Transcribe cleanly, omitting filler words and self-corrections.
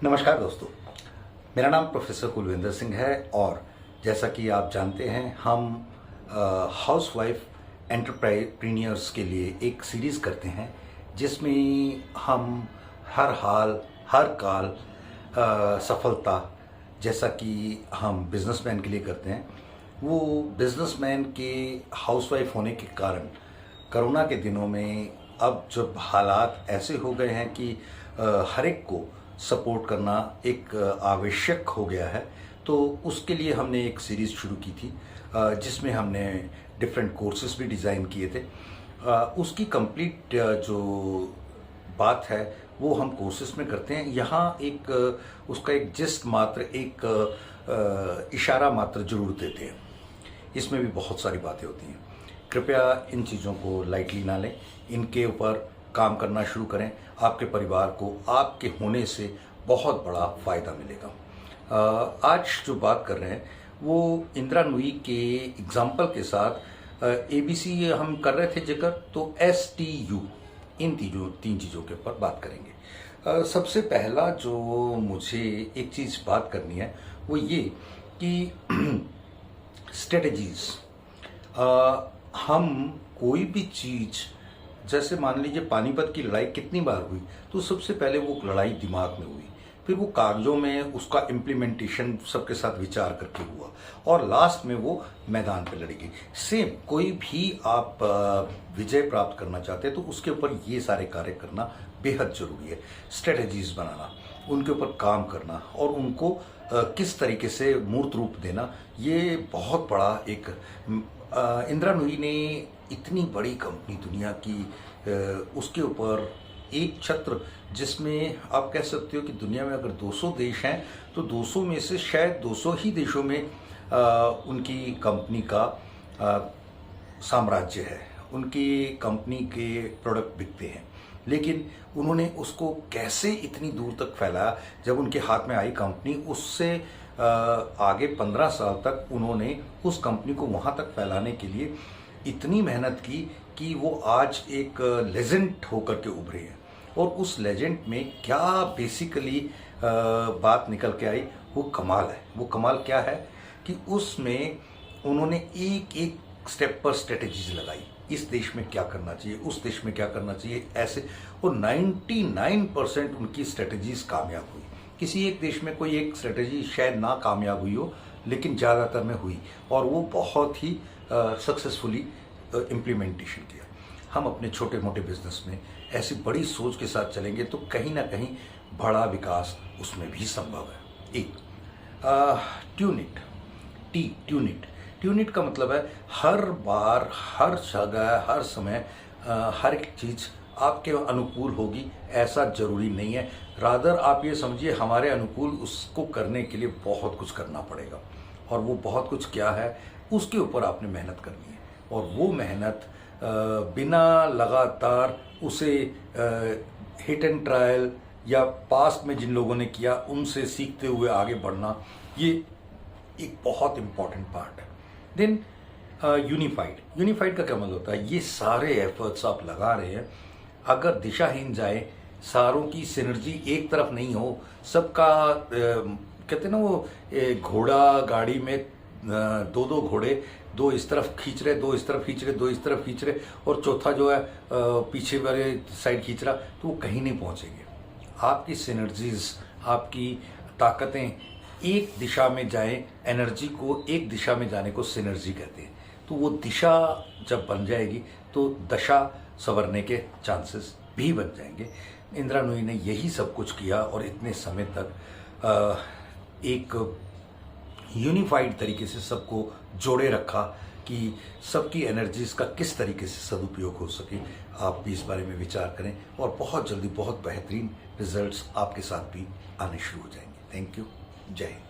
नमस्कार दोस्तों, मेरा नाम प्रोफेसर कुलविंदर सिंह है और जैसा कि आप जानते हैं हम हाउसवाइफ एंटरप्रेन्योर्स के लिए एक सीरीज़ करते हैं जिसमें हम हर हाल हर काल सफलता जैसा कि हम बिजनेसमैन के लिए करते हैं वो बिजनेसमैन के हाउसवाइफ होने के कारण कोरोना के दिनों में अब जब हालात ऐसे हो गए हैं कि हर एक को सपोर्ट करना एक आवश्यक हो गया है, तो उसके लिए हमने एक सीरीज़ शुरू की थी जिसमें हमने डिफरेंट कोर्सेज भी डिज़ाइन किए थे। उसकी कंप्लीट जो बात है वो हम कोर्सेज में करते हैं। यहाँ एक उसका एक जिस्ट मात्र एक इशारा मात्र जरूर देते हैं। इसमें भी बहुत सारी बातें होती हैं। कृपया इन चीज़ों को लाइटली ना लें, इनके ऊपर काम करना शुरू करें। आपके परिवार को आपके होने से बहुत बड़ा फ़ायदा मिलेगा। आज जो बात कर रहे हैं वो इंदिरा नूई के एग्जाम्पल के साथ ABC हम कर रहे थे जिक्र, तो STU इन तीन चीज़ों के ऊपर बात करेंगे। सबसे पहला जो मुझे एक चीज़ बात करनी है वो ये कि स्ट्रेटजीज। हम कोई भी चीज़, जैसे मान लीजिए पानीपत की लड़ाई कितनी बार हुई, तो सबसे पहले वो लड़ाई दिमाग में हुई, फिर वो कागजों में उसका इम्प्लीमेंटेशन सबके साथ विचार करके हुआ और लास्ट में वो मैदान पे लड़ी गई। सेम कोई भी आप विजय प्राप्त करना चाहते हैं तो उसके ऊपर ये सारे कार्य करना बेहद जरूरी है। स्ट्रेटजीज बनाना, उनके ऊपर काम करना और उनको किस तरीके से मूर्त रूप देना, ये बहुत बड़ा एक इंदिरा नूई ने इतनी बड़ी कंपनी दुनिया की, उसके ऊपर एक छत्र जिसमें आप कह सकते हो कि दुनिया में अगर 200 देश हैं तो 200 में से शायद 200 ही देशों में उनकी कंपनी का साम्राज्य है, उनकी कंपनी के प्रोडक्ट बिकते हैं। लेकिन उन्होंने उसको कैसे इतनी दूर तक फैलाया, जब उनके हाथ में आई कंपनी, उससे आगे 15 साल तक उन्होंने उस कंपनी को वहाँ तक फैलाने के लिए इतनी मेहनत की कि वो आज एक लेजेंड होकर के उभरे हैं। और उस लेजेंड में क्या बेसिकली बात निकल के आई, वो कमाल है। वो कमाल क्या है कि उसमें उन्होंने एक एक स्टेप पर स्ट्रेटेजीज लगाई, इस देश में क्या करना चाहिए, उस देश में क्या करना चाहिए, ऐसे। और 99% उनकी स्ट्रेटेजीज कामयाब हुई। किसी एक देश में कोई एक स्ट्रेटेजी शायद ना कामयाब हुई हो, लेकिन ज़्यादातर में हुई और वो बहुत ही सक्सेसफुली इम्प्लीमेंटेशन किया। हम अपने छोटे मोटे बिजनेस में ऐसी बड़ी सोच के साथ चलेंगे तो कहीं ना कहीं बड़ा विकास उसमें भी संभव है। एक ट्यूनिट का मतलब है हर बार, हर जगह, हर समय, हर एक चीज़ आपके अनुकूल होगी ऐसा जरूरी नहीं है। रादर आप ये समझिए हमारे अनुकूल उसको करने के लिए बहुत कुछ करना पड़ेगा, और वो बहुत कुछ क्या है उसके ऊपर आपने मेहनत करनी है। और वो मेहनत बिना लगातार उसे हिट एंड ट्रायल या पास्ट में जिन लोगों ने किया उनसे सीखते हुए आगे बढ़ना, ये एक बहुत इंपॉर्टेंट पार्ट है। देन यूनिफाइड का क्या मतलब होता है, ये सारे एफर्ट्स आप लगा रहे हैं, अगर दिशाहीन जाए, सारों की सिनर्जी एक तरफ नहीं हो, सबका कहते हैं ना वो घोड़ा गाड़ी में दो घोड़े, दो इस तरफ खींच रहे, दो इस तरफ खींच रहे, दो इस तरफ खींच रहे और चौथा जो है पीछे वाले साइड खींच रहा, तो वो कहीं नहीं पहुंचेंगे। आपकी सिनर्जीज, आपकी ताकतें एक दिशा में जाएं, एनर्जी को एक दिशा में जाने को सिनर्जी कहते हैं। तो वो दिशा जब बन जाएगी तो दशा संवरने के चांसेस भी बन जाएंगे। इंदिरा नूई ने यही सब कुछ किया और इतने समय तक एक यूनिफाइड तरीके से सबको जोड़े रखा कि सबकी एनर्जीज का किस तरीके से सदुपयोग हो सके। आप भी इस बारे में विचार करें और बहुत जल्दी बहुत बेहतरीन रिजल्ट्स आपके साथ भी आने शुरू हो जाएंगे। Thank you. जय हिंद।